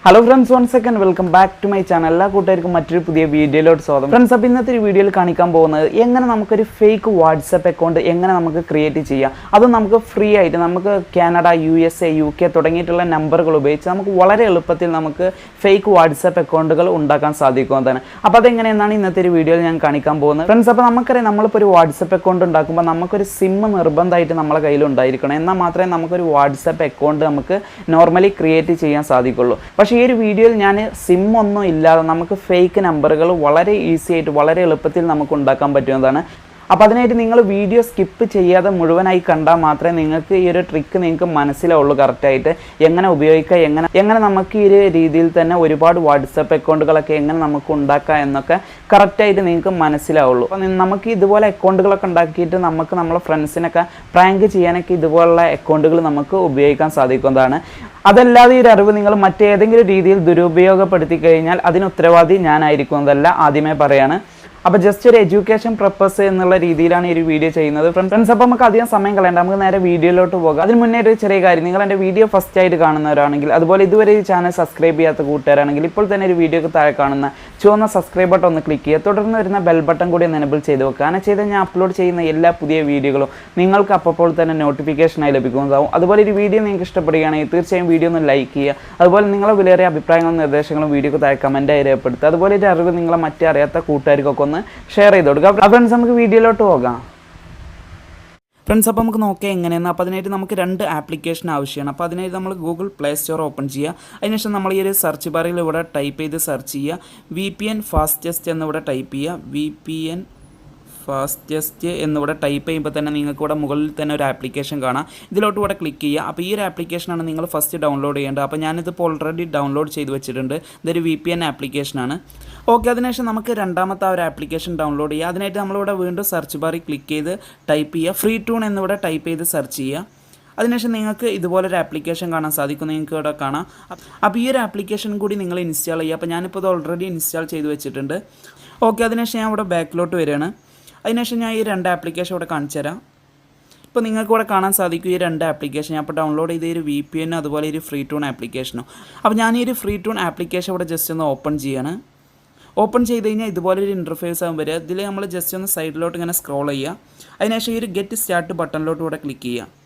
Hello friends, one second welcome back to my channel. എല്ലാ കൂട്ടുകാർക്കും മറ്റൊരു പുതിയ വീഡിയോയിലോട്ട് സ്വാഗതം. ഫ്രണ്ട്സ്, അപ്പോൾ ഇന്നത്തെ ഒരു വീഡിയോയിൽ കാണിക്കാൻ പോകുന്നത് എങ്ങനെ നമുക്കൊരു ഫേക്ക് വാട്സപ്പ് അക്കൗണ്ട് എങ്ങനെ നമുക്ക് ക്രിയേറ്റ് ചെയ്യാം. അത് നമുക്ക് ഫ്രീ ആയിട്ട് നമുക്ക് കാനഡ, USA, UK തുടങ്ങിയിട്ടുള്ള നമ്പറുകൾ ഉപയോഗിച്ച് നമുക്ക് വളരെ എളുപ്പത്തിൽ നമുക്ക് ഫേക്ക് വാട്സപ്പ് അക്കൗണ്ടുകൾ ഉണ്ടാക്കാൻ സാധിക്കുന്നതാണ്. അപ്പോൾ അതെങ്ങനെയെന്നാണ് ഇന്നത്തെ ഒരു വീഡിയോയിൽ ഞാൻ കാണിക്കാൻ പോകുന്നത്. ഫ്രണ്ട്സ്, അപ്പോൾ നമുക്കറിയാം നമ്മളിപ്പോൾ ഒരു വാട്സപ്പ് അക്കൗണ്ട് ഉണ്ടാക്കുമ്പോൾ നമുക്കൊരു സിം നിർബന്ധമായിട്ട് നമ്മളെ കയ്യിൽ ഉണ്ടായിരിക്കണം. എന്നാൽ മാത്രമേ നമുക്കൊരു വാട്സപ്പ് അക്കൗണ്ട് നമുക്ക് നോർമലി ക്രിയേറ്റ് ചെയ്യാൻ സാധിക്കുള്ളൂ. പക്ഷേ ഈ ഒരു വീഡിയോയിൽ ഞാൻ സിം ഒന്നും ഇല്ലാതെ നമുക്ക് ഫേക്ക് നമ്പറുകൾ വളരെ ഈസി ആയിട്ട് വളരെ എളുപ്പത്തിൽ നമുക്ക് ഉണ്ടാക്കാൻ പറ്റുന്നതാണ്. അപ്പോൾ അതിനായിട്ട് നിങ്ങൾ വീഡിയോ സ്കിപ്പ് ചെയ്യാതെ മുഴുവനായി കണ്ടാൽ മാത്രമേ നിങ്ങൾക്ക് ഈ ഒരു ട്രിക്ക് നിങ്ങൾക്ക് മനസ്സിലാവുള്ളൂ കറക്റ്റായിട്ട് എങ്ങനെ ഉപയോഗിക്കുക, എങ്ങനെ നമുക്ക് ഈ ഒരു രീതിയിൽ തന്നെ ഒരുപാട് വാട്സപ്പ് അക്കൗണ്ടുകളൊക്കെ എങ്ങനെ നമുക്ക് ഉണ്ടാക്കാം എന്നൊക്കെ കറക്റ്റായിട്ട് നിങ്ങൾക്ക് മനസ്സിലാവുള്ളൂ. അപ്പോൾ നമുക്ക് ഇതുപോലെ അക്കൗണ്ടുകളൊക്കെ ഉണ്ടാക്കിയിട്ട് നമുക്ക് നമ്മളെ ഫ്രണ്ട്സിനൊക്കെ പ്രാങ്ക് ചെയ്യാനൊക്കെ ഇതുപോലുള്ള അക്കൗണ്ടുകൾ നമുക്ക് ഉപയോഗിക്കാൻ സാധിക്കുന്നതാണ്. അതല്ലാതെ ഈ ഒരു അറിവ് നിങ്ങൾ മറ്റേതെങ്കിലും രീതിയിൽ ദുരുപയോഗപ്പെടുത്തി കഴിഞ്ഞാൽ അതിന് ഉത്തരവാദി ഞാനായിരിക്കുന്നതല്ല, ആദ്യമേ പറയാണ്. അപ്പോൾ ജസ്റ്റ് ഒരു എഡ്യൂക്കേഷൻ പർപ്പസ് എന്നുള്ള രീതിയിലാണ് ഈ ഒരു വീഡിയോ ചെയ്യുന്നത്. ഫ്രണ്ട്സ്, അപ്പോൾ നമുക്ക് അധികം സമയം കളയണ്ട, നമുക്ക് നേരെ വീഡിയോയിലോട്ട് പോകാം. അതിന് മുന്നേ ഒരു ചെറിയ കാര്യം, നിങ്ങൾ എൻ്റെ വീഡിയോ ഫസ്റ്റ് ആയിട്ട് കാണുന്നവരാണെങ്കിൽ അതുപോലെ ഇതുവരെ ഈ ചാനൽ സബ്സ്ക്രൈബ് ചെയ്യാത്ത കൂട്ടുകാരാണെങ്കിൽ ഇപ്പോൾ തന്നെ ഒരു വീഡിയോക്ക് താഴെ കാണുന്ന ചുവന്ന സബ്സ്ക്രൈബ് ബട്ടൺ ഒന്ന് ക്ലിക്ക് ചെയ്യുക. തുടർന്ന് വരുന്ന ബെൽ ബട്ടൺ കൂടി ഒന്ന് എനേബിൾ ചെയ്ത് വെക്കുക. അങ്ങനെ ചെയ്താൽ ഞാൻ അപ്ലോഡ് ചെയ്യുന്ന എല്ലാ പുതിയ വീഡിയോകളും നിങ്ങൾക്ക് അപ്പോൾ തന്നെ നോട്ടിഫിക്കേഷനായി ലഭിക്കുന്നതാവും. അതുപോലെ ഒരു വീഡിയോ നിങ്ങൾക്ക് ഇഷ്ടപ്പെടുകയാണെങ്കിൽ തീർച്ചയായും വീഡിയോ ഒന്ന് ലൈക്ക് ചെയ്യുക. അതുപോലെ നിങ്ങളെ വിലയേറിയ അഭിപ്രായങ്ങളും നിർദ്ദേശങ്ങളും വീഡിയോക്ക് താഴെ കമൻറ്റായി രേഖപ്പെടുത്തുക. അതുപോലെ ഒരു അറിവ് നിങ്ങളെ മറ്റേ അറിയാത്ത കൂട്ടുകാർക്കൊക്കെ ഷെയർ ചെയ്ത് കൊടുക്കുക. ഫ്രണ്ട്സ്, നമുക്ക് വീഡിയോയിലോട്ട് പോകാം. ഫ്രണ്ട്സ്, അപ്പോൾ നമുക്ക് നോക്കിയാൽ എങ്ങനെയെന്ന്. അപ്പോൾ അതിനായിട്ട് നമുക്ക് 2 ആപ്ലിക്കേഷൻ ആവശ്യമാണ്. അപ്പോൾ അതിനായിട്ട് നമ്മൾ ഗൂഗിൾ പ്ലേ സ്റ്റോർ ഓപ്പൺ ചെയ്യുക. അതിനുശേഷം നമ്മൾ ഈ ഒരു സെർച്ച് ബാറിൽ ഇവിടെ ടൈപ്പ് ചെയ്ത് സെർച്ച് ചെയ്യുക. VPN ഫാസ്റ്റസ്റ്റ് എന്നിവിടെ ടൈപ്പ് ചെയ്യുക. VPN ഫാസ്റ്റസ്റ്റ് എന്നിവിടെ ടൈപ്പ് ചെയ്യുമ്പോൾ തന്നെ നിങ്ങൾക്ക് ഇവിടെ മുകളിൽ തന്നെ ഒരു ആപ്ലിക്കേഷൻ കാണാം. ഇതിലോട്ട് ഇവിടെ ക്ലിക്ക് ചെയ്യുക. അപ്പോൾ ഈ ഒരു ആപ്ലിക്കേഷനാണ് നിങ്ങൾ ഫസ്റ്റ് ഡൗൺലോഡ് ചെയ്യേണ്ടത്. അപ്പോൾ ഞാനിതിപ്പോൾ ഓൾറെഡി ഡൗൺലോഡ് ചെയ്ത് വെച്ചിട്ടുണ്ട്. ഇതൊരു VPN ആപ്ലിക്കേഷനാണ്. ഓക്കെ, അതിനുശേഷം നമുക്ക് രണ്ടാമത്തെ ആ ഒരു ആപ്ലിക്കേഷൻ ഡൗൺലോഡ് ചെയ്യുക. അതിനായിട്ട് നമ്മളിവിടെ വീണ്ടും സെർച്ച് ബാറിൽ ക്ലിക്ക് ചെയ്ത് ടൈപ്പ് ചെയ്യുക. ഫ്രീ ടൂൺ എന്നിവിടെ ടൈപ്പ് ചെയ്ത് സെർച്ച് ചെയ്യുക. അതിനുശേഷം നിങ്ങൾക്ക് ഇതുപോലൊരു ആപ്ലിക്കേഷൻ കാണാൻ സാധിക്കും, നിങ്ങൾക്ക് ഇവിടെ കാണാം. അപ്പോൾ ഈ ഒരു ആപ്ലിക്കേഷൻ കൂടി നിങ്ങൾ ഇൻസ്റ്റാൾ ചെയ്യുക. അപ്പോൾ ഞാനിപ്പോൾ ഇത് ഓൾറെഡി ഇൻസ്റ്റാൾ ചെയ്ത് വെച്ചിട്ടുണ്ട്. ഓക്കെ, അതിനുശേഷം ഞാൻ ഇവിടെ ബാക്കിലോട്ട് വരികയാണ്. അതിനുശേഷം ഞാൻ ഈ 2 ആപ്ലിക്കേഷൻ ഇവിടെ കാണിച്ചു തരാം. ഇപ്പോൾ നിങ്ങൾക്ക് ഇവിടെ കാണാൻ സാധിക്കും ഈ 2 ആപ്ലിക്കേഷൻ ഞാൻ ഇപ്പോൾ ഡൗൺലോഡ് ചെയ്ത ഒരു VPN അതുപോലെ ഒരു ഫ്രീ ടൂൺ ആപ്ലിക്കേഷനോ. അപ്പോൾ ഞാൻ ഈ ഒരു ഫ്രീ ടൂൺ ആപ്ലിക്കേഷൻ ഇവിടെ ജസ്റ്റ് ഒന്ന് ഓപ്പൺ ചെയ്യാണ്. ഓപ്പൺ ചെയ്ത് കഴിഞ്ഞാൽ ഇതുപോലൊരു ഇൻ്റർഫേസ് ആകും വരിക. ഇതിൽ നമ്മൾ ജസ്റ്റ് ഒന്ന് സൈഡിലോട്ട് ഇങ്ങനെ സ്ക്രോൾ ചെയ്യുക. അതിനുശേഷം ഈ ഒരു ഗെറ്റ് സ്റ്റാർട്ട് ബട്ടണിലോട്ട് ഇവിടെ ക്ലിക്ക് ചെയ്യുക.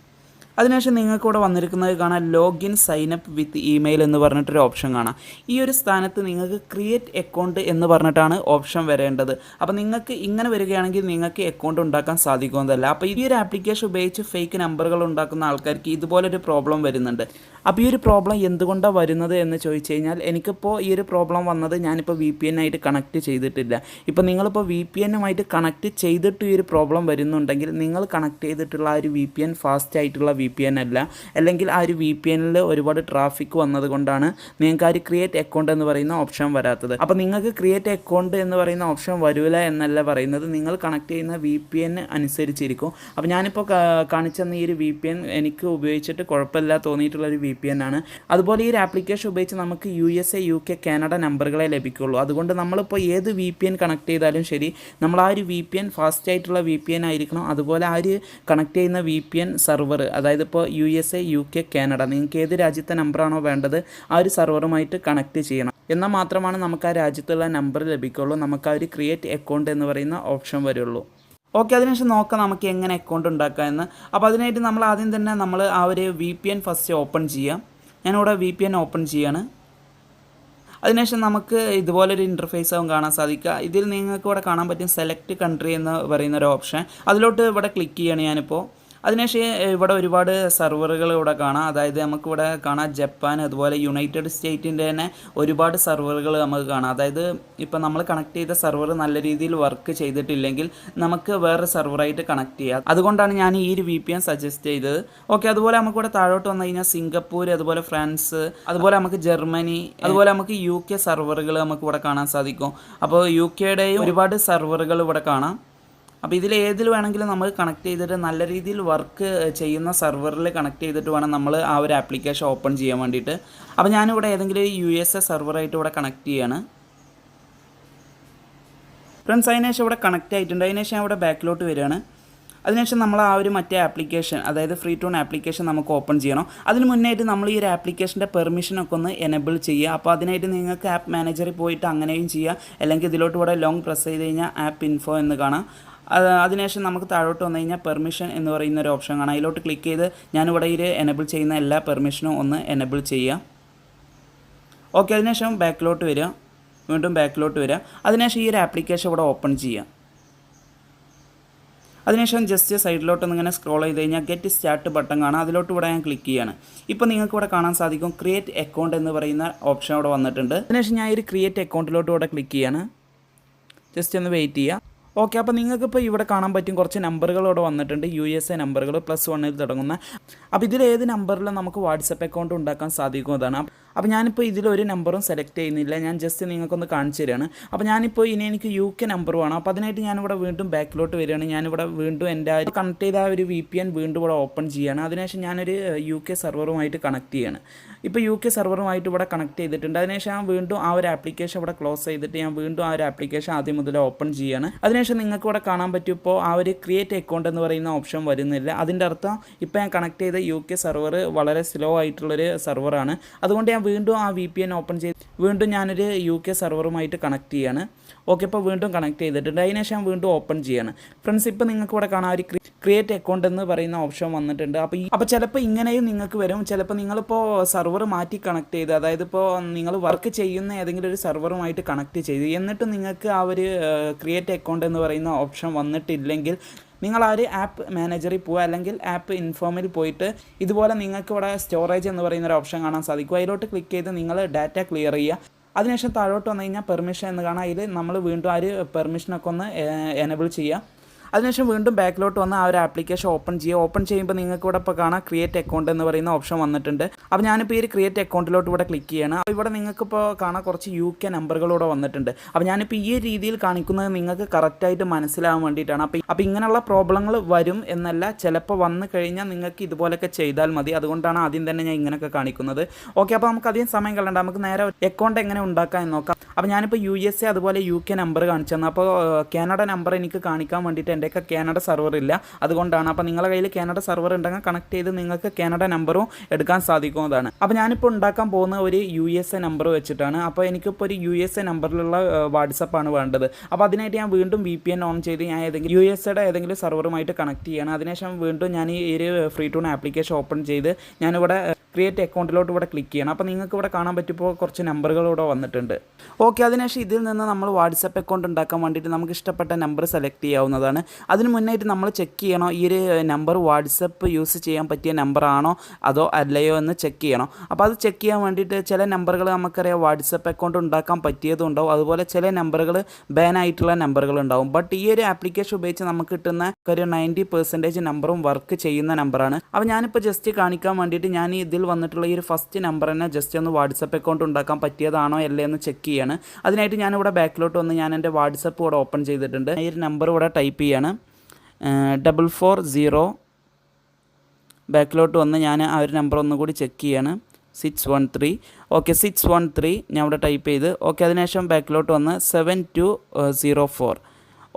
അതിനുശേഷം നിങ്ങൾക്ക് ഇവിടെ വന്നിരിക്കുന്നത് കാണാം ലോഗിൻ സൈനപ്പ് വിത്ത് ഇമെയിൽ എന്ന് പറഞ്ഞിട്ടൊരു ഓപ്ഷൻ കാണാം. ഈ ഒരു സ്ഥാനത്ത് നിങ്ങൾക്ക് ക്രിയേറ്റ് അക്കൗണ്ട് എന്ന് പറഞ്ഞിട്ടാണ് ഓപ്ഷൻ വരേണ്ടത്. അപ്പോൾ നിങ്ങൾക്ക് ഇങ്ങനെ വരികയാണെങ്കിൽ നിങ്ങൾക്ക് അക്കൗണ്ട് ഉണ്ടാക്കാൻ സാധിക്കുന്നതല്ല. അപ്പോൾ ഈ ഒരു ആപ്ലിക്കേഷൻ ഉപയോഗിച്ച് ഫേക്ക് നമ്പറുകൾ ഉണ്ടാക്കുന്ന ആൾക്കാർക്ക് ഇതുപോലൊരു പ്രോബ്ലം വരുന്നുണ്ട്. അപ്പോൾ ഈ ഒരു പ്രോബ്ലം എന്തുകൊണ്ടാണ് വരുന്നത് എന്ന് ചോദിച്ചു കഴിഞ്ഞാൽ എനിക്കിപ്പോൾ ഈ ഒരു പ്രോബ്ലം വന്നത് ഞാനിപ്പോൾ VPN ആയിട്ട് കണക്ട് ചെയ്തിട്ടില്ല. ഇപ്പോൾ നിങ്ങളിപ്പോൾ VPN-ഉമായിട്ട് കണക്ട് ചെയ്തിട്ട് ഈ ഒരു പ്രോബ്ലം വരുന്നുണ്ടെങ്കിൽ നിങ്ങൾ കണക്ട് ചെയ്തിട്ടുള്ള ആ ഒരു VPN ഫാസ്റ്റ് ആയിട്ടുള്ള VPN അല്ല, അല്ലെങ്കിൽ ആ ഒരു VPN-ൽ ഒരുപാട് ട്രാഫിക് വന്നത് കൊണ്ടാണ് നിങ്ങൾക്ക് ആ ഒരു ക്രിയേറ്റ് അക്കൗണ്ട് എന്ന് പറയുന്ന ഓപ്ഷൻ വരാത്തത്. അപ്പോൾ നിങ്ങൾക്ക് ക്രിയേറ്റ് അക്കൗണ്ട് എന്ന് പറയുന്ന ഓപ്ഷൻ വരില്ല എന്നല്ല പറയുന്നത്, നിങ്ങൾ കണക്ട് ചെയ്യുന്ന VPN അനുസരിച്ചിരിക്കും. അപ്പോൾ ഞാനിപ്പോൾ കാണിച്ചെന്ന ഈ ഒരു VPN എനിക്ക് ഉപയോഗിച്ചിട്ട് കുഴപ്പമില്ല തോന്നിയിട്ടുള്ളൊരു VPN ആണ്. അതുപോലെ ഈ ഒരു ആപ്ലിക്കേഷൻ ഉപയോഗിച്ച് നമുക്ക് USA, UK, കാനഡ നമ്പറുകളെ ലഭിക്കുള്ളൂ. അതുകൊണ്ട് നമ്മളിപ്പോൾ ഏത് VPN കണക്ട് ചെയ്താലും ശരി, നമ്മൾ ആ ഒരു VPN ഫാസ്റ്റ് ആയിട്ടുള്ള VPN ആയിരിക്കണം. അതുപോലെ ആ ഒരു കണക്ട് ചെയ്യുന്ന VPN സെർവർ, അതായത് ഇപ്പോൾ USA, UK, കാനഡ നിങ്ങൾക്ക് ഏത് രാജ്യത്തെ നമ്പറാണോ വേണ്ടത് ആ ഒരു സെർവറുമായിട്ട് കണക്ട് ചെയ്യണം. എന്നാൽ മാത്രമാണ് നമുക്ക് ആ രാജ്യത്തുള്ള നമ്പർ ലഭിക്കുള്ളൂ, നമുക്ക് ആ ഒരു ക്രിയേറ്റ് അക്കൗണ്ട് എന്ന് പറയുന്ന ഓപ്ഷൻ വരുള്ളൂ. ഓക്കെ, അതിനുശേഷം നോക്കാം നമുക്ക് എങ്ങനെ അക്കൗണ്ട് ഉണ്ടാക്കാമെന്ന്. അപ്പോൾ അതിനായിട്ട് നമ്മൾ ആദ്യം തന്നെ നമ്മൾ ആ ഒരു VPN ഫസ്റ്റ് ഓപ്പൺ ചെയ്യാം. ഞാനിവിടെ VPN ഓപ്പൺ ചെയ്യാണ്. അതിനുശേഷം നമുക്ക് ഇതുപോലൊരു ഇൻ്റർഫേസ് ആവും കാണാൻ സാധിക്കുക. ഇതിൽ നിങ്ങൾക്ക് ഇവിടെ കാണാൻ പറ്റും സെലക്ട് കൺട്രി എന്ന് പറയുന്നൊരു ഓപ്ഷൻ. അതിലോട്ട് ഇവിടെ ക്ലിക്ക് ചെയ്യാണ് ഞാനിപ്പോൾ. അതിനുശേഷം ഇവിടെ ഒരുപാട് സെർവറുകൾ ഇവിടെ കാണാം. അതായത് നമുക്കിവിടെ കാണാം ജപ്പാൻ, അതുപോലെ യുണൈറ്റഡ് സ്റ്റേറ്റിൻ്റെ തന്നെ ഒരുപാട് സെർവറുകൾ നമുക്ക് കാണാം. അതായത് ഇപ്പോൾ നമ്മൾ കണക്ട് ചെയ്ത സെർവർ നല്ല രീതിയിൽ വർക്ക് ചെയ്തിട്ടില്ലെങ്കിൽ നമുക്ക് വേറെ സെർവറായിട്ട് കണക്ട് ചെയ്യാം. അതുകൊണ്ടാണ് ഞാൻ ഈ ഒരു VPN സജസ്റ്റ് ചെയ്തത്. ഓക്കെ, അതുപോലെ നമുക്കിവിടെ താഴോട്ട് വന്നു കഴിഞ്ഞാൽ സിംഗപ്പൂർ, അതുപോലെ ഫ്രാൻസ്, അതുപോലെ നമുക്ക് ജർമ്മനി, അതുപോലെ നമുക്ക് UK സെർവറുകൾ നമുക്ക് ഇവിടെ കാണാൻ സാധിക്കും. അപ്പോൾ UKയുടെയും ഒരുപാട് സെർവറുകൾ ഇവിടെ കാണാം. അപ്പോൾ ഇതിൽ ഏതിൽ വേണമെങ്കിലും നമ്മൾ കണക്ട് ചെയ്തിട്ട് നല്ല രീതിയിൽ വർക്ക് ചെയ്യുന്ന സെർവറിൽ കണക്ട് ചെയ്തിട്ട് വേണം നമ്മൾ ആ ഒരു ആപ്ലിക്കേഷൻ ഓപ്പൺ ചെയ്യാൻ വേണ്ടിയിട്ട്. അപ്പോൾ ഞാനിവിടെ ഏതെങ്കിലും USA സെർവറായിട്ട് ഇവിടെ കണക്ട് ചെയ്യാണ്. ഫ്രണ്ട്സ്, അതിനുശേഷം ഇവിടെ കണക്ട് ആയിട്ടുണ്ട്. അതിനുശേഷം ഇവിടെ ബാക്കിലോട്ട് വരികയാണ്. അതിനുശേഷം നമ്മൾ ആ ഒരു മറ്റേ ആപ്ലിക്കേഷൻ, അതായത് ഫ്രീ ടൂൺ ആപ്ലിക്കേഷൻ നമുക്ക് ഓപ്പൺ ചെയ്യണം. അതിന് മുന്നായിട്ട് നമ്മൾ ഈ ഒരു ആപ്ലിക്കേഷൻ്റെ പെർമിഷനൊക്കെ ഒന്ന് എനേബിൾ ചെയ്യുക. അപ്പോൾ അതിനായിട്ട് നിങ്ങൾക്ക് ആപ്പ് മാനേജറിൽ പോയിട്ട് അങ്ങനെയും ചെയ്യുക, അല്ലെങ്കിൽ ഇതിലോട്ട് ഇവിടെ ലോങ് പ്രസ് ചെയ്ത് കഴിഞ്ഞാൽ ആപ്പ് ഇൻഫോ എന്ന് കാണാം. അതിനുശേഷം നമുക്ക് താഴോട്ട് വന്നു കഴിഞ്ഞാൽ പെർമിഷൻ എന്ന് പറയുന്ന ഒരു ഓപ്ഷൻ കാണാം. അതിലോട്ട് ക്ലിക്ക് ചെയ്ത് ഞാനിവിടെ ഈ എനേബിൾ ചെയ്യുന്ന എല്ലാ പെർമിഷനും ഒന്ന് എനേബിൾ ചെയ്യുക. ഓക്കെ, അതിനുശേഷം ബാക്കിലോട്ട് വരിക, വീണ്ടും ബാക്കിലോട്ട് വരിക. അതിനുശേഷം ഈ ഒരു ആപ്ലിക്കേഷൻ ഇവിടെ ഓപ്പൺ ചെയ്യുക. അതിനുശേഷം ജസ്റ്റ് സൈഡിലോട്ടൊന്ന് ഇങ്ങനെ സ്ക്രോൾ ചെയ്ത് കഴിഞ്ഞാൽ ഗെറ്റ് സ്റ്റാർട്ട് ബട്ടൺ കാണാം. അതിലോട്ട് ഇവിടെ ഞാൻ ക്ലിക്ക് ചെയ്യാണ്. ഇപ്പോൾ നിങ്ങൾക്ക് ഇവിടെ കാണാൻ സാധിക്കും ക്രിയേറ്റ് അക്കൗണ്ട് എന്ന് പറയുന്ന ഓപ്ഷൻ ഇവിടെ വന്നിട്ടുണ്ട്. അതിനുശേഷം ഞാൻ ഈ ക്രിയേറ്റ് അക്കൗണ്ടിലോട്ട് ഇവിടെ ക്ലിക്ക് ചെയ്യാണ്. ജസ്റ്റ് ഒന്ന് വെയിറ്റ് ചെയ്യുക. ഓക്കെ, അപ്പോൾ നിങ്ങൾക്കിപ്പോൾ ഇവിടെ കാണാൻ പറ്റും കുറച്ച് നമ്പറുകൾ ഇവിടെ വന്നിട്ടുണ്ട്. USA നമ്പറുകൾ +1 തുടങ്ങുന്ന. അപ്പോൾ ഇതിൽ ഏത് നമ്പറിലും നമുക്ക് വാട്സപ്പ് അക്കൗണ്ട് ഉണ്ടാക്കാൻ സാധിക്കുന്നതാണ്. അപ്പോൾ ഞാനിപ്പോൾ ഇതിലൊരു നമ്പറും സെലക്ട് ചെയ്യുന്നില്ല, ഞാൻ ജസ്റ്റ് നിങ്ങൾക്കൊന്ന് കാണിച്ചു തരികയാണ്. അപ്പോൾ ഞാനിപ്പോൾ ഇനി എനിക്ക് UK നമ്പർ വേണം. അപ്പോൾ അതിനായിട്ട് ഞാനിവിടെ വീണ്ടും ബാക്കിലോട്ട് വരികയാണ്. ഞാനിവിടെ വീണ്ടും എൻ്റെ കണക്ട് ചെയ്ത ആ ഒരു VPN വീണ്ടും ഇവിടെ ഓപ്പൺ ചെയ്യുകയാണ്. അതിനുശേഷം ഞാനൊരു UK സെർവറുമായിട്ട് കണക്ട് ചെയ്യുകയാണ്. ഇപ്പോൾ UK സെർവറുമായിട്ട് ഇവിടെ കണക്ട് ചെയ്തിട്ടുണ്ട്. അതിനുശേഷം ഞാൻ വീണ്ടും ആ ഒരു ആപ്ലിക്കേഷൻ ഇവിടെ ക്ലോസ് ചെയ്തിട്ട് ഞാൻ വീണ്ടും ആ ഒരു ആപ്ലിക്കേഷൻ ആദ്യം മുതൽ ഓപ്പൺ ചെയ്യുകയാണ്. അതിനുശേഷം നിങ്ങൾക്ക് ഇവിടെ കാണാൻ പറ്റും ഇപ്പോൾ ആ ഒരു ക്രിയേറ്റ് അക്കൗണ്ട് എന്ന് പറയുന്ന ഓപ്ഷൻ വരുന്നില്ല. അതിൻ്റെ അർത്ഥം ഇപ്പോൾ ഞാൻ കണക്ട് ചെയ്ത UK സെർവർ വളരെ സ്ലോ ആയിട്ടുള്ളൊരു സെർവറാണ്. അതുകൊണ്ട് ഞാൻ വീണ്ടും ആ VPN ഓപ്പൺ ചെയ്ത് വീണ്ടും ഞാനൊരു UK സെർവറുമായിട്ട് കണക്ട് ചെയ്യാണ്. ഓക്കെ, ഇപ്പോൾ വീണ്ടും കണക്ട് ചെയ്തിട്ടുണ്ട്. അതിനുശേഷം വീണ്ടും ഓപ്പൺ ചെയ്യാണ്. ഫ്രണ്ട്സ്, ഇപ്പോൾ നിങ്ങൾക്ക് ഇവിടെ കാണാൻ ഒരു ക്രിയേറ്റ് അക്കൗണ്ട് എന്ന് പറയുന്ന ഓപ്ഷൻ വന്നിട്ടുണ്ട്. അപ്പോൾ ചിലപ്പോൾ ഇങ്ങനെയും നിങ്ങൾക്ക് വരും. ചിലപ്പോൾ നിങ്ങളിപ്പോൾ സെർവർ മാറ്റി കണക്ട് ചെയ്ത്, അതായത് ഇപ്പോൾ നിങ്ങൾ വർക്ക് ചെയ്യുന്ന ഏതെങ്കിലും ഒരു സെർവറുമായിട്ട് കണക്ട് ചെയ്ത് എന്നിട്ട് നിങ്ങൾക്ക് ആ ഒരു ക്രിയേറ്റ് അക്കൗണ്ട് എന്ന് പറയുന്ന ഓപ്ഷൻ വന്നിട്ടില്ലെങ്കിൽ നിങ്ങൾ ആ ഒരു ആപ്പ് മാനേജറിൽ പോവുക, അല്ലെങ്കിൽ ആപ്പ് ഇൻഫോമിൽ പോയിട്ട് ഇതുപോലെ നിങ്ങൾക്ക് ഇവിടെ സ്റ്റോറേജ് എന്ന് പറയുന്ന ഒരു ഓപ്ഷൻ കാണാൻ സാധിക്കും. അതിലോട്ട് ക്ലിക്ക് ചെയ്ത് നിങ്ങൾ ഡാറ്റ ക്ലിയർ ചെയ്യുക. അതിനുശേഷം താഴോട്ട് വന്നു കഴിഞ്ഞാൽ പെർമിഷൻ എന്ന് കാണാം. അതിൽ നമ്മൾ വീണ്ടും ആ ഒരു പെർമിഷനൊക്കെ ഒന്ന് എനേബിൾ ചെയ്യുക. അതിനുശേഷം വീണ്ടും ബാക്കിലോട്ട് വന്ന് ആ ഒരു ആപ്ലിക്കേഷൻ ഓപ്പൺ ചെയ്യുക. ഓപ്പൺ ചെയ്യുമ്പോൾ നിങ്ങൾക്ക് ഇവിടെ ഇപ്പോൾ കാണാം ക്രിയേറ്റ് അക്കൗണ്ട് എന്ന് പറയുന്ന ഓപ്ഷൻ വന്നിട്ടുണ്ട്. അപ്പോൾ ഞാനിപ്പോൾ ഈ ഒരു ക്രിയേറ്റ് അക്കൗണ്ടിലോട്ട് ഇവിടെ ക്ലിക്ക് ചെയ്യണം. അപ്പോൾ ഇവിടെ നിങ്ങൾക്കിപ്പോൾ കാണാൻ കുറച്ച് UK നമ്പറുകളിവിടെ വന്നിട്ടുണ്ട്. അപ്പോൾ ഞാനിപ്പോൾ ഈ രീതിയിൽ കാണിക്കുന്നത് നിങ്ങൾക്ക് കറക്റ്റായിട്ട് മനസ്സിലാവാൻ വേണ്ടിയിട്ടാണ്. അപ്പോൾ ഇങ്ങനെയുള്ള പ്രോബ്ലങ്ങൾ വരും എന്നല്ല, ചിലപ്പോൾ വന്നു കഴിഞ്ഞാൽ നിങ്ങൾക്ക് ഇതുപോലെയൊക്കെ ചെയ്താൽ മതി. അതുകൊണ്ടാണ് ആദ്യം തന്നെ ഞാൻ ഇങ്ങനെയൊക്കെ കാണിക്കുന്നത്. ഓക്കെ, അപ്പോൾ നമുക്ക് അധികം സമയം കളയണ്ട, നമുക്ക് നേരെ അക്കൗണ്ട് എങ്ങനെ ഉണ്ടാക്കാം എന്ന് നോക്കാം. അപ്പോൾ ഞാനിപ്പോൾ USA അതുപോലെ UK നമ്പർ കാണിച്ചു തന്നു. അപ്പോൾ കാനഡ നമ്പർ എനിക്ക് കാണിക്കാൻ വേണ്ടിയിട്ട് എൻ്റെയൊക്കെ കാനഡ സെർവർ ഇല്ല, അതുകൊണ്ടാണ്. അപ്പോൾ നിങ്ങളുടെ കയ്യിൽ കാനഡ സെർവർ ഉണ്ടെങ്കിൽ കണക്ട് ചെയ്ത് നിങ്ങൾക്ക് കാനഡ നമ്പറും എടുക്കാൻ സാധിക്കുന്നതാണ്. അപ്പോൾ ഞാനിപ്പോൾ ഉണ്ടാക്കാൻ പോകുന്ന ഒരു USA നമ്പർ വെച്ചിട്ടാണ്. അപ്പോൾ എനിക്കിപ്പോൾ ഒരു USA നമ്പറിലുള്ള വാട്സപ്പാണ് വേണ്ടത്. അപ്പോൾ അതിനായിട്ട് ഞാൻ വീണ്ടും VPN ഓൺ ചെയ്ത് ഞാൻ USയുടെ ഏതെങ്കിലും സെർവറുമായിട്ട് കണക്ട് ചെയ്യണം. അതിനുശേഷം വീണ്ടും ഞാൻ ഈ ഒരു ഫ്രീ ടൂൺ ആപ്ലിക്കേഷൻ ഓപ്പൺ ചെയ്ത് ഞാനിവിടെ ക്രിയേറ്റ് അക്കൗണ്ടിലോട്ട് ഇവിടെ ക്ലിക്ക് ചെയ്യണം. അപ്പോൾ നിങ്ങൾക്ക് ഇവിടെ കാണാൻ പറ്റുമ്പോൾ കുറച്ച് നമ്പറുകൾ ഇവിടെ വന്നിട്ടുണ്ട്. ഓക്കെ, അതിനുശേഷം ഇതിൽ നിന്ന് നമ്മൾ വാട്സപ്പ് അക്കൗണ്ട് ഉണ്ടാക്കാൻ വേണ്ടിയിട്ട് നമുക്ക് ഇഷ്ടപ്പെട്ട നമ്പർ സെലക്ട് ചെയ്യാവുന്നതാണ്. അതിന് മുന്നായിട്ട് നമ്മൾ ചെക്ക് ചെയ്യണോ ഈ ഒരു നമ്പർ വാട്സപ്പ് യൂസ് ചെയ്യാൻ പറ്റിയ നമ്പറാണോ അതോ അല്ലയോ എന്ന് ചെക്ക് ചെയ്യണം. അപ്പോൾ അത് ചെക്ക് ചെയ്യാൻ വേണ്ടിയിട്ട് ചില നമ്പറുകൾ നമുക്കറിയാം വാട്സപ്പ് അക്കൗണ്ട് ഉണ്ടാക്കാൻ പറ്റിയതും ഉണ്ടാവും, അതുപോലെ ചില നമ്പറുകൾ ബാൻ ആയിട്ടുള്ള നമ്പറുകൾ ഉണ്ടാവും. ബട്ട് ഈ ഒരു ആപ്ലിക്കേഷൻ ഉപയോഗിച്ച് നമുക്ക് കിട്ടുന്ന ഒരു 90% നമ്പറും വർക്ക് ചെയ്യുന്ന നമ്പറാണ്. അപ്പോൾ ഞാനിപ്പോൾ ജസ്റ്റ് കാണിക്കാൻ വേണ്ടിയിട്ട് ഞാൻ ഇതിൽ വന്നിട്ടുള്ള ഈ ഒരു ഫസ്റ്റ് നമ്പർ തന്നെ ജസ്റ്റ് ഒന്ന് വാട്സപ്പ് അക്കൗണ്ട് ഉണ്ടാക്കാൻ പറ്റിയതാണോ അല്ലേ എന്ന് ചെക്ക് ചെയ്യാണ്. അതിനായിട്ട് ഞാനിവിടെ ബാക്കിലോട്ട് വന്ന് ഞാൻ എൻ്റെ വാട്സപ്പ് ഇവിടെ ഓപ്പൺ ചെയ്തിട്ടുണ്ട്. ഈ ഒരു നമ്പർ ഇവിടെ ടൈപ്പ് ചെയ്യാണ് 440. ബാക്കിലോട്ട് വന്ന് ഞാൻ ആ ഒരു നമ്പർ ഒന്നുകൂടി ചെക്ക് ചെയ്യാണ് 613. ഓക്കെ, 613 ഞാൻ ഇവിടെ ടൈപ്പ് ചെയ്ത്. ഓക്കെ, അതിനുശേഷം ബാക്കിലോട്ട് വന്ന് 7204.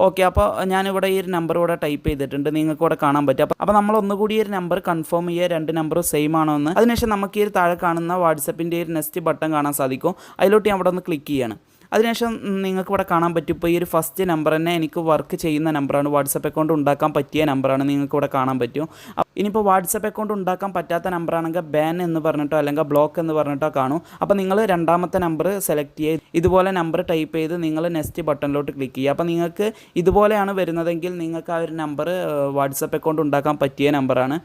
ഓക്കെ, അപ്പോൾ ഞാനിവിടെ ഈ ഒരു നമ്പർ ഇവിടെ ടൈപ്പ് ചെയ്തിട്ടുണ്ട്, നിങ്ങൾക്ക് ഇവിടെ കാണാൻ പറ്റും. അപ്പോൾ നമ്മൾ ഒന്നുകൂടി ഈ ഒരു നമ്പർ കൺഫേം ചെയ്യുക, രണ്ട് നമ്പറും സെയിം ആണോ എന്ന്. അതിനുശേഷം നമുക്ക് ഈ ഒരു താഴെ കാണുന്ന വാട്സപ്പിൻ്റെ ഒരു നെക്സ്റ്റ് ബട്ടൺ കാണാൻ സാധിക്കും. അതിലോട്ട് ഞാൻ അവിടെ ഒന്ന് ക്ലിക്ക് ചെയ്യാണ്. അതിനുശേഷം നിങ്ങൾക്ക് ഇവിടെ കാണാൻ പറ്റും ഇപ്പോൾ ഈ ഒരു ഫസ്റ്റ് നമ്പർ തന്നെ എനിക്ക് വർക്ക് ചെയ്യുന്ന നമ്പറാണ്, വാട്സപ്പ് അക്കൗണ്ട് ഉണ്ടാക്കാൻ പറ്റിയ നമ്പറാണ്, നിങ്ങൾക്ക് ഇവിടെ കാണാൻ പറ്റും. ഇനിയിപ്പോൾ വാട്സപ്പ് അക്കൗണ്ട് ഉണ്ടാക്കാൻ പറ്റാത്ത നമ്പറാണെങ്കിൽ ബാൻ എന്ന് പറഞ്ഞിട്ടോ അല്ലെങ്കിൽ ബ്ലോക്ക് എന്ന് പറഞ്ഞിട്ടോ കാണും. അപ്പോൾ നിങ്ങൾ രണ്ടാമത്തെ നമ്പർ സെലക്ട് ചെയ്ത് ഇതുപോലെ നമ്പർ ടൈപ്പ് ചെയ്ത് നിങ്ങൾ നെക്സ്റ്റ് ബട്ടണിലോട്ട് ക്ലിക്ക് ചെയ്യുക. അപ്പോൾ നിങ്ങൾക്ക് ഇതുപോലെയാണ് വരുന്നതെങ്കിൽ നിങ്ങൾക്ക് ആ ഒരു നമ്പർ വാട്സപ്പ് അക്കൗണ്ട് ഉണ്ടാക്കാൻ പറ്റിയ നമ്പറാണ്.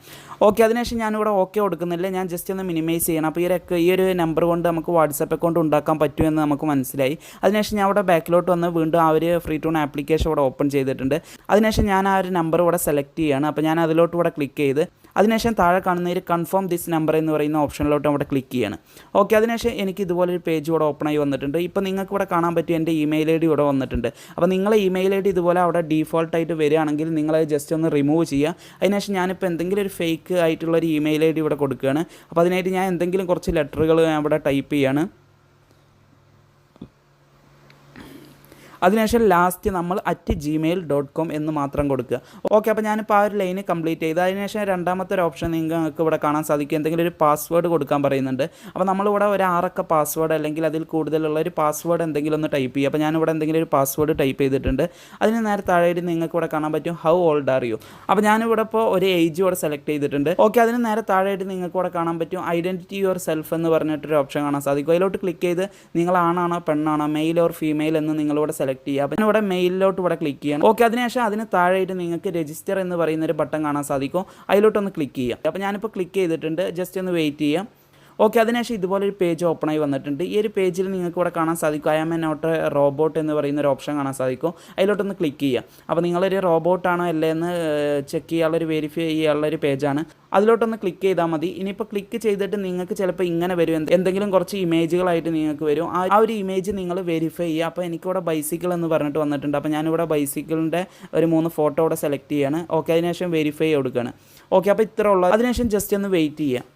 ഓക്കെ, അതിനുശേഷം ഞാനിവിടെ ഓക്കെ കൊടുക്കുന്നില്ല, ഞാൻ ജസ്റ്റ് ഒന്ന് മിനിമൈസ് ചെയ്യണം. അപ്പോൾ ഈ ഒരു നമ്പർ കൊണ്ട് നമുക്ക് വാട്സപ്പ് അക്കൗണ്ട് ഉണ്ടാക്കാൻ പറ്റുമെന്ന് നമുക്ക് മനസ്സിലായി. അതിനുശേഷം ഞാൻ ഇവിടെ ബാക്കിലോട്ട് വന്ന് വീണ്ടും ആ ഒരു ഫ്രീ ടൂൺ ആപ്ലിക്കേഷൻ ഇവിടെ ഓപ്പൺ ചെയ്തിട്ടുണ്ട്. അതിനുശേഷം ഞാൻ ആ ഒരു നമ്പർ ഇവിടെ സെലക്ട് ചെയ്യുകയാണ്. അപ്പോൾ ഞാൻ അതിലോട്ട് ഇവിടെ ക്ലിക്ക് ചെയ്ത് അതിനുശേഷം താഴെ കാണുന്ന ഒരു കൺഫേം ദിസ് നമ്പർ എന്ന് പറയുന്ന ഓപ്ഷനിലോട്ട് അവിടെ ക്ലിക്ക് ചെയ്യാണ്. ഓക്കെ, അതിനുശേഷം എനിക്ക് ഇതുപോലൊരു പേജ് ഇവിടെ ഓപ്പൺ ആയി വന്നിട്ടുണ്ട്. ഇപ്പോൾ നിങ്ങൾക്ക് ഇവിടെ കാണാൻ പറ്റിയ എൻ്റെ ഇമെയിൽ ID ഇവിടെ വന്നിട്ടുണ്ട്. അപ്പോൾ നിങ്ങളെ ഇമെയിൽ ID ഇതുപോലെ അവിടെ ഡീഫോൾട്ടായിട്ട് വരികയാണെങ്കിൽ നിങ്ങളത് ജസ്റ്റ് ഒന്ന് റിമൂവ് ചെയ്യുക. അതിനുശേഷം ഞാനിപ്പോൾ എന്തെങ്കിലും ഒരു ഫേക്ക് ആയിട്ടുള്ളൊരു ഇമെയിൽ ID ഇവിടെ കൊടുക്കുകയാണ്. അപ്പോൾ അതിനായിട്ട് ഞാൻ എന്തെങ്കിലും കുറച്ച് ലെറ്ററുകൾ ഇവിടെ ടൈപ്പ് ചെയ്യാണ്. അതിനുശേഷം ലാസ്റ്റ് നമ്മൾ @gmail.com എന്ന് മാത്രം കൊടുക്കുക. ഓക്കെ, അപ്പോൾ ഞാനിപ്പോൾ ആ ഒരു ലൈന് കംപ്ലീറ്റ് ചെയ്ത് അതിനുശേഷം രണ്ടാമത്തെ ഒരു ഓപ്ഷൻ നിങ്ങൾക്ക് ഇവിടെ കാണാൻ സാധിക്കും. എന്തെങ്കിലും ഒരു പാസ്വേഡ് കൊടുക്കാൻ പറയുന്നുണ്ട്. അപ്പോൾ നമ്മളിവിടെ ഒരു 6 അക്ക പാസ്വേഡ് അല്ലെങ്കിൽ അതിൽ കൂടുതലുള്ള ഒരു പാസ്വേഡ് എന്തെങ്കിലും ഒന്ന് ടൈപ്പ് ചെയ്യുക. അപ്പോൾ ഞാനിവിടെ എന്തെങ്കിലും ഒരു പാസ്വേഡ് ടൈപ്പ് ചെയ്തിട്ടുണ്ട്. അതിന് നേരെ താഴെയായിട്ട് നിങ്ങൾക്ക് ഇവിടെ കാണാൻ പറ്റും ഹൗ ഓൾഡ് ആർ യു. അപ്പോൾ ഞാനിവിടെ ഇപ്പോൾ ഒരു ഏജ് ഇവിടെ സെലക്ട് ചെയ്തിട്ടുണ്ട്. ഓക്കെ, അതിന് നേരെ താഴെയായിട്ട് നിങ്ങൾക്ക് ഇവിടെ കാണാൻ പറ്റും ഐഡൻറ്റിറ്റി യുവർ സെൽഫ് എന്ന് പറഞ്ഞിട്ടൊരു ഓപ്ഷൻ കാണാൻ സാധിക്കും. അതിലോട്ട് ക്ലിക്ക് ചെയ്ത് നിങ്ങൾ ആണാണോ പെണ്ണാണോ മെയിൽ ഓർ ഫീമെയിൽ എന്ന് നിങ്ങളിവിടെ സെലക്ട് ചെയ്യുക. അപ്പോൾ ഇവിടെ മെയിലിലോട്ട് ഇവിടെ ക്ലിക്ക് ചെയ്യണം. ഓക്കെ, അതിനുശേഷം അതിന് താഴെയായിട്ട് നിങ്ങൾക്ക് രജിസ്റ്റർ എന്ന് പറയുന്ന ഒരു ബട്ടൺ കാണാൻ സാധിക്കും. അതിലോട്ടൊന്ന് ക്ലിക്ക് ചെയ്യാം. അപ്പോൾ ഞാനിപ്പോൾ ക്ലിക്ക് ചെയ്തിട്ടുണ്ട്. ജസ്റ്റ് ഒന്ന് വെയിറ്റ് ചെയ്യാം. ഓക്കെ, അതിനുശേഷം ഇതുപോലൊരു പേജ് ഓപ്പണായി വന്നിട്ടുണ്ട്. ഈ ഒരു പേജിൽ നിങ്ങൾക്ക് ഇവിടെ കാണാൻ സാധിക്കും I am a not a robot എന്ന് പറയുന്ന ഒരു ഓപ്ഷൻ കാണാൻ സാധിക്കും. അതിലോട്ടൊന്ന് ക്ലിക്ക് ചെയ്യുക. അപ്പോൾ നിങ്ങളൊരു റോബോട്ടാണോ അല്ലേ എന്ന് ചെക്ക് ചെയ്യാനുള്ളൊരു വെരിഫൈ ചെയ്യാനുള്ളൊരു പേജാണ്. അതിലോട്ടൊന്ന് ക്ലിക്ക് ചെയ്താൽ മതി. ഇനിയിപ്പോൾ ക്ലിക്ക് ചെയ്തിട്ട് നിങ്ങൾക്ക് ചിലപ്പോൾ ഇങ്ങനെ വരും, എന്തെങ്കിലും കുറച്ച് ഇമേജുകളായിട്ട് നിങ്ങൾക്ക് വരും. ആ ഒരു ഇമേജ് നിങ്ങൾ വെരിഫൈ ചെയ്യുക. അപ്പോൾ എനിക്കിവിടെ ബൈസിക്കിൾ എന്ന് പറഞ്ഞിട്ട് വന്നിട്ടുണ്ട്. അപ്പോൾ ഞാനിവിടെ ബൈസിക്കിളിൻ്റെ ഒരു 3 ഫോട്ടോ ഇവിടെ സെലക്ട് ചെയ്യാണ്. ഓക്കെ, അതിനുശേഷം വെരിഫൈ കൊടുക്കുകയാണ്. ഓക്കെ, അപ്പോൾ ഇത്ര ഉള്ളൂ. അതിനുശേഷം ജസ്റ്റ് ഒന്ന് വെയിറ്റ് ചെയ്യുക.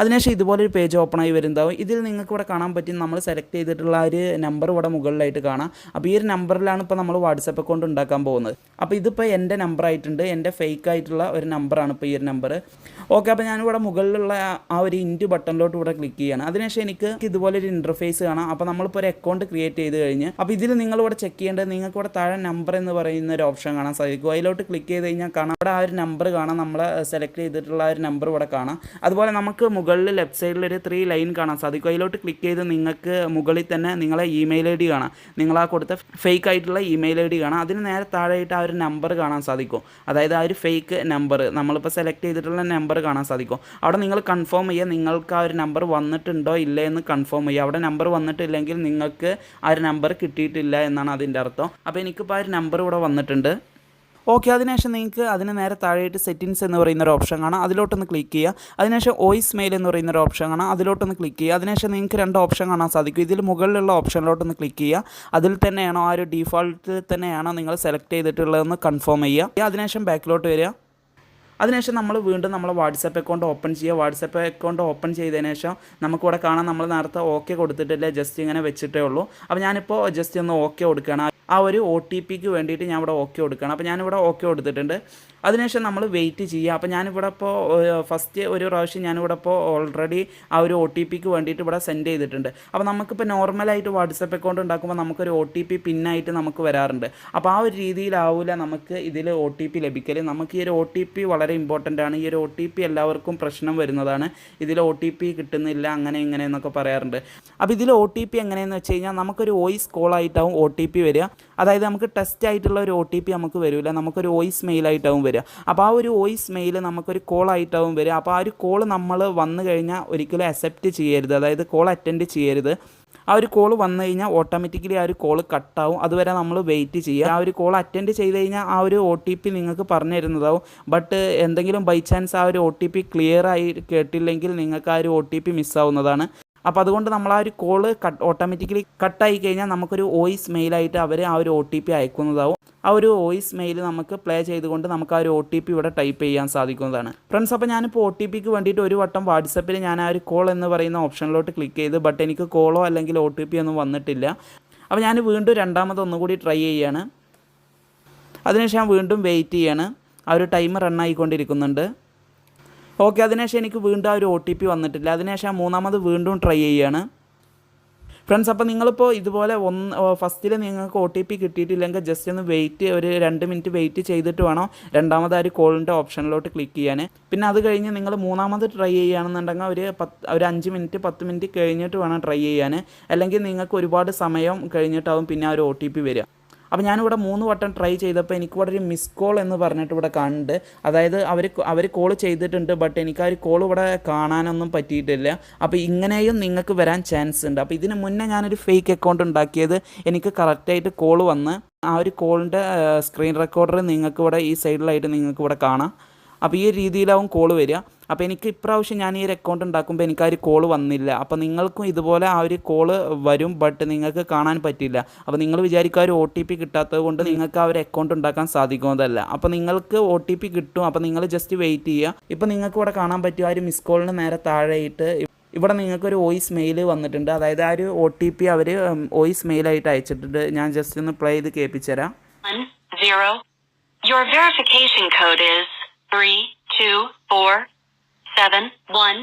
അതിനുശേഷം ഇതുപോലൊരു പേജ് ഓപ്പണായി വരുന്നതാവും. ഇതിൽ നിങ്ങൾക്ക് ഇവിടെ കാണാൻ പറ്റും നമ്മൾ സെലക്ട് ചെയ്തിട്ടുള്ള ഒരു നമ്പർ ഇവിടെ മുകളിലായിട്ട് കാണാം. അപ്പോൾ ഈ ഒരു നമ്പറിലാണ് ഇപ്പോൾ നമ്മൾ വാട്സപ്പ് അക്കൗണ്ട് ഉണ്ടാക്കാൻ പോകുന്നത്. അപ്പോൾ ഇതിപ്പോൾ എൻ്റെ നമ്പർ ആയിട്ടുണ്ട്, എൻ്റെ ഫേക്ക് ആയിട്ടുള്ള ഒരു നമ്പറാണ് ഇപ്പോൾ ഈ ഒരു നമ്പർ. ഓക്കെ, അപ്പോൾ ഞാനിവിടെ മുകളിലുള്ള ആ ഒരു ഇൻറ്റ് ബട്ടണിലോട്ട് ഇവിടെ ക്ലിക്ക് ചെയ്യണം. അതിനുശേഷം എനിക്ക് ഇതുപോലൊരു ഇൻ്റർഫേസ് കാണാം. അപ്പോൾ നമ്മളിപ്പോൾ ഒരു അക്കൗണ്ട് ക്രിയേറ്റ് ചെയ്ത് കഴിഞ്ഞ് അപ്പോൾ ഇതിൽ നിങ്ങളിവിടെ ചെക്ക് ചെയ്യേണ്ടത് നിങ്ങൾക്ക് ഇവിടെ താഴെ നമ്പർ എന്ന് പറയുന്ന ഒരു ഓപ്ഷൻ കാണാൻ സാധിക്കും. അതിലോട്ട് ക്ലിക്ക് ചെയ്ത് കഴിഞ്ഞാൽ കാണാം ഇവിടെ ആ ഒരു നമ്പർ കാണാം, നമ്മൾ സെലക്ട് ചെയ്തിട്ടുള്ള ആ ഒരു നമ്പർ ഇവിടെ കാണാം. അതുപോലെ നമുക്ക് മുകളിൽ ലെഫ്റ്റ് സൈഡിൽ ഒരു 3 ലൈൻ കാണാൻ സാധിക്കും. അതിലോട്ട് ക്ലിക്ക് ചെയ്ത് നിങ്ങൾക്ക് മുകളിൽ തന്നെ നിങ്ങളെ ഇമെയിൽ ഐ ഡി കാണാം, നിങ്ങളാ കൊടുത്ത ഫേക്ക് ആയിട്ടുള്ള ഇമെയിൽ ഐ ഡി കാണാം. അതിന് നേരെ താഴെയായിട്ട് ആ ഒരു നമ്പർ കാണാൻ സാധിക്കും. അതായത് ആ ഒരു ഫേക്ക് നമ്പർ നമ്മളിപ്പോൾ സെലക്ട് ചെയ്തിട്ടുള്ള നമ്പർ കാണാൻ സാധിക്കും. അവിടെ നിങ്ങൾ കൺഫേം ചെയ്യുക, നിങ്ങൾക്ക് ആ ഒരു നമ്പർ വന്നിട്ടുണ്ടോ ഇല്ലേ എന്ന് കൺഫേം ചെയ്യുക. അവിടെ നമ്പർ വന്നിട്ടില്ലെങ്കിൽ നിങ്ങൾക്ക് ആ ഒരു നമ്പർ കിട്ടിയിട്ടില്ല എന്നാണ് അതിൻ്റെ അർത്ഥം. അപ്പോൾ എനിക്കിപ്പോൾ ആ ഒരു നമ്പർ ഇവിടെ വന്നിട്ടുണ്ട്. ഓക്കെ, അതിനുശേഷം നിങ്ങൾക്ക് അതിന് നേരെ താഴെയായിട്ട് സെറ്റിങ്സ് എന്ന് പറയുന്ന ഒരു ഓപ്ഷൻ കാണാം. അതിലോട്ടൊന്ന് ക്ലിക്ക് ചെയ്യുക. അതിനുശേഷം വോയിസ് മെയിൽ എന്ന് പറയുന്ന ഒരു ഓപ്ഷൻ കാണാം. അതിലോട്ടൊന്ന് ക്ലിക്ക് ചെയ്യുക. അതിനുശേഷം നിങ്ങൾക്ക് 2 ഓപ്ഷൻ കാണാൻ സാധിക്കും. ഇതിൽ മുകളിലുള്ള ഓപ്ഷനിലോട്ടൊന്ന് ക്ലിക്ക് ചെയ്യുക. അതിൽ തന്നെയാണോ ആ ഒരു ഡീഫോൾട്ടിൽ തന്നെയാണോ നിങ്ങൾ സെലക്ട് ചെയ്തിട്ടുള്ളതെന്ന് കൺഫേം ചെയ്യുക. അതിനുശേഷം ബാക്കിലോട്ട് വരിക. അതിനുശേഷം നമ്മൾ വീണ്ടും നമ്മളെ വാട്സപ്പ് അക്കൗണ്ട് ഓപ്പൺ ചെയ്യുക. വാട്സപ്പ് അക്കൗണ്ട് ഓപ്പൺ ചെയ്തതിന് ശേഷം നമുക്കിവിടെ കാണാം നമ്മൾ നേരത്തെ ഓക്കെ കൊടുത്തിട്ടില്ല, ജസ്റ്റ് ഇങ്ങനെ വെച്ചിട്ടേ ഉള്ളൂ. അപ്പോൾ ഞാനിപ്പോൾ ജസ്റ്റ് ഒന്ന് ഓക്കെ കൊടുക്കുകയാണ്. ആ ഒരു OTP വേണ്ടിയിട്ട് ഞാൻ ഇവിടെ ഓക്കെ കൊടുക്കുകയാണ്. അപ്പോൾ ഞാനിവിടെ ഓക്കെ കൊടുത്തിട്ടുണ്ട്. അതിനുശേഷം നമ്മൾ വെയിറ്റ് ചെയ്യുക. അപ്പോൾ ഞാനിവിടെ ഇപ്പോൾ ഫസ്റ്റ് ഒരു പ്രാവശ്യം ഞാനിവിടെ ഇപ്പോൾ ഓൾറെഡി ആ ഒരു OTP വേണ്ടിയിട്ട് ഇവിടെ സെൻഡ് ചെയ്തിട്ടുണ്ട്. അപ്പോൾ നമുക്കിപ്പോൾ നോർമലായിട്ട് വാട്സപ്പ് അക്കൗണ്ട് ഉണ്ടാക്കുമ്പോൾ നമുക്കൊരു OTP പിന്നായിട്ട് നമുക്ക് വരാറുണ്ട്. അപ്പോൾ ആ ഒരു രീതിയിലാവില്ല നമുക്ക് ഇതിൽ OTP ലഭിക്കൽ. നമുക്ക് ഈ ഒരു OTP വളരെ ഇമ്പോർട്ടൻ്റ് ആണ്. ഈ ഒരു OTP എല്ലാവർക്കും പ്രശ്നം വരുന്നതാണ്. ഇതിൽ OTP കിട്ടുന്നില്ല അങ്ങനെ ഇങ്ങനെ എന്നൊക്കെ പറയാറുണ്ട്. അപ്പോൾ ഇതിൽ OTP എങ്ങനെയെന്ന് വെച്ച് കഴിഞ്ഞാൽ നമുക്കൊരു വോയിസ് കോൾ ആയിട്ടാവും OTP വരിക. അതായത് നമുക്ക് ടെസ്റ്റ് ആയിട്ടുള്ള ഒരു OTP നമുക്ക് വരില്ല, നമുക്കൊരു വോയിസ് മെയിലായിട്ടാവും വരിക. അപ്പോൾ ആ ഒരു വോയിസ് മെയിൽ നമുക്കൊരു കോൾ ആയിട്ടാവും വരിക. അപ്പോൾ ആ ഒരു കോൾ നമ്മൾ വന്നു കഴിഞ്ഞാൽ ഒരിക്കലും അക്സെപ്റ്റ് ചെയ്യരുത്, അതായത് കോൾ അറ്റൻഡ് ചെയ്യരുത്. ആ ഒരു കോൾ വന്നു കഴിഞ്ഞാൽ ഓട്ടോമാറ്റിക്കലി ആ ഒരു കോൾ കട്ടാവും. അതുവരെ നമ്മൾ വെയിറ്റ് ചെയ്യുക. ആ ഒരു കോൾ അറ്റൻഡ് ചെയ്ത് കഴിഞ്ഞാൽ ആ ഒരു OTP നിങ്ങൾക്ക് പറഞ്ഞു തരുന്നതാവും. ബട്ട് എന്തെങ്കിലും ബൈ ചാൻസ് ആ ഒരു OTP ക്ലിയർ ആയി കേട്ടില്ലെങ്കിൽ നിങ്ങൾക്ക് ആ ഒരു OTP മിസ്സാവുന്നതാണ്. അപ്പോൾ അതുകൊണ്ട് നമ്മൾ ആ ഒരു കോള് ഓട്ടോമാറ്റിക്കലി കട്ടായി കഴിഞ്ഞാൽ നമുക്കൊരു വോയിസ് മെയിലായിട്ട് അവർ ആ ഒരു OTP അയക്കുന്നതാവും. ആ ഒരു വോയിസ് മെയിൽ നമുക്ക് പ്ലേ ചെയ്തുകൊണ്ട് നമുക്ക് ആ ഒരു OTP ഇവിടെ ടൈപ്പ് ചെയ്യാൻ സാധിക്കുന്നതാണ്. ഫ്രണ്ട്സ്, അപ്പോൾ ഞാനിപ്പോൾ OTPക്ക് വേണ്ടിയിട്ട് ഒരു വട്ടം വാട്സപ്പിൽ ഞാൻ ആ ഒരു കോൾ എന്ന് പറയുന്ന ഓപ്ഷനിലോട്ട് ക്ലിക്ക് ചെയ്ത്, ബട്ട് എനിക്ക് കോളോ അല്ലെങ്കിൽ OTP ഒന്നും വന്നിട്ടില്ല. അപ്പോൾ ഞാൻ വീണ്ടും രണ്ടാമതൊന്നുകൂടി ട്രൈ ചെയ്യാണ്. അതിനുശേഷം വീണ്ടും വെയിറ്റ് ചെയ്യാണ്. ആ ഒരു ടൈം റണ്ണായിക്കൊണ്ടിരിക്കുന്നുണ്ട്. ഓക്കെ, അതിനുശേഷം എനിക്ക് വീണ്ടും ആ ഒരു OTP വന്നിട്ടില്ല. അതിനുശേഷം മൂന്നാമത് വീണ്ടും ട്രൈ ചെയ്യാണ്. ഫ്രണ്ട്സ്, അപ്പോൾ നിങ്ങളിപ്പോൾ ഇതുപോലെ ഫസ്റ്റിൽ നിങ്ങൾക്ക് OTP കിട്ടിയിട്ടില്ലെങ്കിൽ ജസ്റ്റ് ഒന്ന് വെയിറ്റ്, ഒരു 2 മിനിറ്റ് വെയിറ്റ് ചെയ്തിട്ട് വേണം രണ്ടാമത് ആ ഒരു കോളിൻ്റെ ഓപ്ഷനിലോട്ട് ക്ലിക്ക് ചെയ്യാൻ. പിന്നെ അത് കഴിഞ്ഞ് നിങ്ങൾ മൂന്നാമത് ട്രൈ ചെയ്യുകയാണെന്നുണ്ടെങ്കിൽ ഒരു 5 മിനിറ്റ് 10 മിനിറ്റ് കഴിഞ്ഞിട്ട് വേണം ട്രൈ ചെയ്യാൻ. അല്ലെങ്കിൽ നിങ്ങൾക്ക് ഒരുപാട് സമയം കഴിഞ്ഞിട്ടാവും പിന്നെ ആ ഒരു OTP വരിക. അപ്പോൾ ഞാനിവിടെ 3 വട്ടം ട്രൈ ചെയ്തപ്പോൾ എനിക്കിവിടെ ഒരു മിസ് കോൾ എന്ന് പറഞ്ഞിട്ട് ഇവിടെ കാണുന്നുണ്ട്. അതായത് അവർ കോൾ ചെയ്തിട്ടുണ്ട്, ബട്ട് എനിക്ക് ആ ഒരു കോൾ ഇവിടെ കാണാനൊന്നും പറ്റിയിട്ടില്ല. അപ്പോൾ ഇങ്ങനെയും നിങ്ങൾക്ക് വരാൻ ചാൻസ് ഉണ്ട്. അപ്പോൾ ഇതിന് മുന്നേ ഞാനൊരു ഫേക്ക് അക്കൗണ്ട് ഉണ്ടാക്കിയത് എനിക്ക് കറക്റ്റായിട്ട് കോൾ വന്ന് ആ ഒരു കോളിൻ്റെ സ്ക്രീൻ റെക്കോർഡർ നിങ്ങൾക്ക് ഇവിടെ ഈ സൈഡിലായിട്ട് നിങ്ങൾക്ക് ഇവിടെ കാണാം. അപ്പോൾ ഈ രീതിയിലാവും കോൾ വരിക. അപ്പോൾ എനിക്ക് ഇപ്രാവശ്യം ഞാൻ ഈ ഒരു അക്കൗണ്ട് ഉണ്ടാക്കുമ്പോൾ എനിക്ക് ആ ഒരു കോൾ വന്നില്ല. അപ്പോൾ നിങ്ങൾക്കും ഇതുപോലെ ആ ഒരു കോള് വരും, ബട്ട് നിങ്ങൾക്ക് കാണാൻ പറ്റില്ല. അപ്പോൾ നിങ്ങൾ വിചാരിക്കുക ഒരു OTP കിട്ടാത്തത് കൊണ്ട് നിങ്ങൾക്ക് ആ ഒരു അക്കൗണ്ട് ഉണ്ടാക്കാൻ സാധിക്കുന്നതല്ല. അപ്പോൾ നിങ്ങൾക്ക് OTP കിട്ടും. അപ്പോൾ നിങ്ങൾ ജസ്റ്റ് വെയിറ്റ് ചെയ്യുക. ഇപ്പോൾ നിങ്ങൾക്ക് ഇവിടെ കാണാൻ പറ്റും ആ ഒരു മിസ് കോളിന് നേരെ താഴെയായിട്ട് ഇവിടെ നിങ്ങൾക്കൊരു വോയിസ് മെയിൽ വന്നിട്ടുണ്ട്. അതായത് ആ ഒരു OTP അവർ വോയിസ് മെയിലായിട്ട് അയച്ചിട്ടുണ്ട്. ഞാൻ ജസ്റ്റ് ഒന്ന് പ്ലേ ചെയ്ത് കേൾപ്പിച്ചു തരാം. 10. Your verification code is 324710.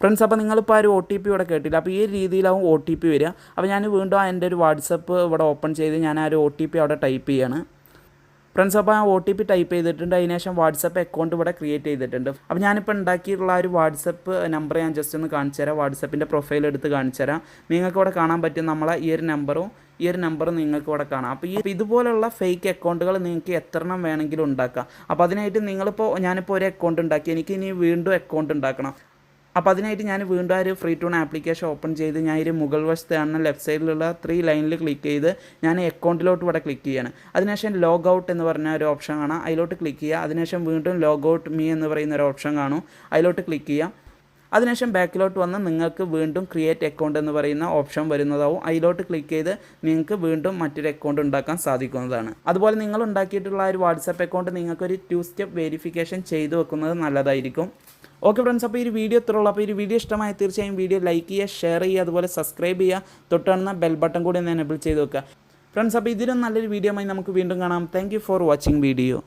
Friends, അപ്പോൾ നിങ്ങളിപ്പോൾ ആ ഒരു OTP ഇവിടെ കേട്ടില്ല. അപ്പോൾ ഈ രീതിയിലാവും OTP വരിക. അപ്പോൾ ഞാൻ വീണ്ടും എൻ്റെ ഒരു വാട്സപ്പ് ഇവിടെ ഓപ്പൺ ചെയ്ത് ഞാൻ ആ ഒരു OTP അവിടെ ടൈപ്പ് ചെയ്യാണ്. ഫ്രണ്ട്സ്, അപ്പോൾ ആ OTP ടൈപ്പ് ചെയ്തിട്ടുണ്ട്. അതിനുശേഷം വാട്സപ്പ് അക്കൗണ്ട് ഇവിടെ ക്രിയേറ്റ് ചെയ്തിട്ടുണ്ട്. അപ്പോൾ ഞാനിപ്പോൾ ഉണ്ടാക്കിയിട്ടുള്ള ആ ഒരു വാട്സപ്പ് നമ്പർ ഞാൻ ജസ്റ്റ് ഒന്ന് കാണിച്ചു തരാം. വാട്സപ്പിൻ്റെ പ്രൊഫൈൽ എടുത്ത് കാണിച്ചു തരാം. നിങ്ങൾക്ക് ഇവിടെ കാണാൻ പറ്റും നമ്മളെ ഈ ഒരു നമ്പറും നിങ്ങൾക്ക് ഇവിടെ കാണാം. അപ്പോൾ ഇതുപോലുള്ള ഫേക്ക് അക്കൗണ്ടുകൾ നിങ്ങൾക്ക് എത്രണ്ണം വേണമെങ്കിലും ഉണ്ടാക്കാം. അപ്പോൾ അതിനായിട്ട് ഞാനിപ്പോൾ ഒരു അക്കൗണ്ട് ഉണ്ടാക്കി, എനിക്ക് ഇനി വീണ്ടും അക്കൗണ്ട് ഉണ്ടാക്കണം. അപ്പോൾ അതിനായിട്ട് ഞാൻ വീണ്ടും ആ ഒരു ഫ്രീ ടൂൺ ആപ്ലിക്കേഷൻ ഓപ്പൺ ചെയ്ത് ഞാൻ ഒരു മുകൾ വശത്ത് കാണുന്ന ലെഫ്റ്റ് സൈഡിലുള്ള 3 ലൈനിൽ ക്ലിക്ക് ചെയ്ത് ഞാൻ അക്കൗണ്ടിലോട്ട് ഇവിടെ ക്ലിക്ക് ചെയ്യാണ്. അതിനുശേഷം ലോഗ് ഔട്ട് എന്ന് പറഞ്ഞ ഒരു ഓപ്ഷൻ കാണാം, അതിലോട്ട് ക്ലിക്ക് ചെയ്യുക. അതിനുശേഷം വീണ്ടും ലോഗ് ഔട്ട് മീ എന്ന് പറയുന്ന ഒരു ഓപ്ഷൻ കാണും, അതിലോട്ട് ക്ലിക്ക് ചെയ്യുക. അതിനുശേഷം ബാക്കിലോട്ട് വന്ന് നിങ്ങൾക്ക് വീണ്ടും ക്രിയേറ്റ് അക്കൗണ്ട് എന്ന് പറയുന്ന ഓപ്ഷൻ വരുന്നതാവും. അതിലോട്ട് ക്ലിക്ക് ചെയ്ത് നിങ്ങൾക്ക് വീണ്ടും മറ്റൊരു അക്കൗണ്ട് ഉണ്ടാക്കാൻ സാധിക്കുന്നതാണ്. അതുപോലെ നിങ്ങൾ ഉണ്ടാക്കിയിട്ടുള്ള ഒരു വാട്സപ്പ് അക്കൗണ്ട് നിങ്ങൾക്കൊരു 2 സ്റ്റെപ്പ് വെരിഫിക്കേഷൻ ചെയ്ത് വെക്കുന്നത് നല്ലതായിരിക്കും. ഓക്കെ ഫ്രണ്ട്സ്, അപ്പോൾ ഈ ഒരു വീഡിയോ ഇത്രയുള്ളൂ. അപ്പോൾ ഈ വീഡിയോ ഇഷ്ടമായി തീർച്ചയായും വീഡിയോ ലൈക്ക് ചെയ്യുക, ഷെയർ ചെയ്യുക, അതുപോലെ സബ്സ്ക്രൈബ് ചെയ്യുക, തൊട്ടുകാണുന്ന ബെൽ ബട്ടൺ കൂടി ഒന്ന് എനേബിൾ ചെയ്ത് വെക്കുക. ഫ്രണ്ട്സ്, അപ്പോൾ ഇതിലും നല്ലൊരു വീഡിയോ ആയി നമുക്ക് വീണ്ടും കാണാം. Thank you for watching video.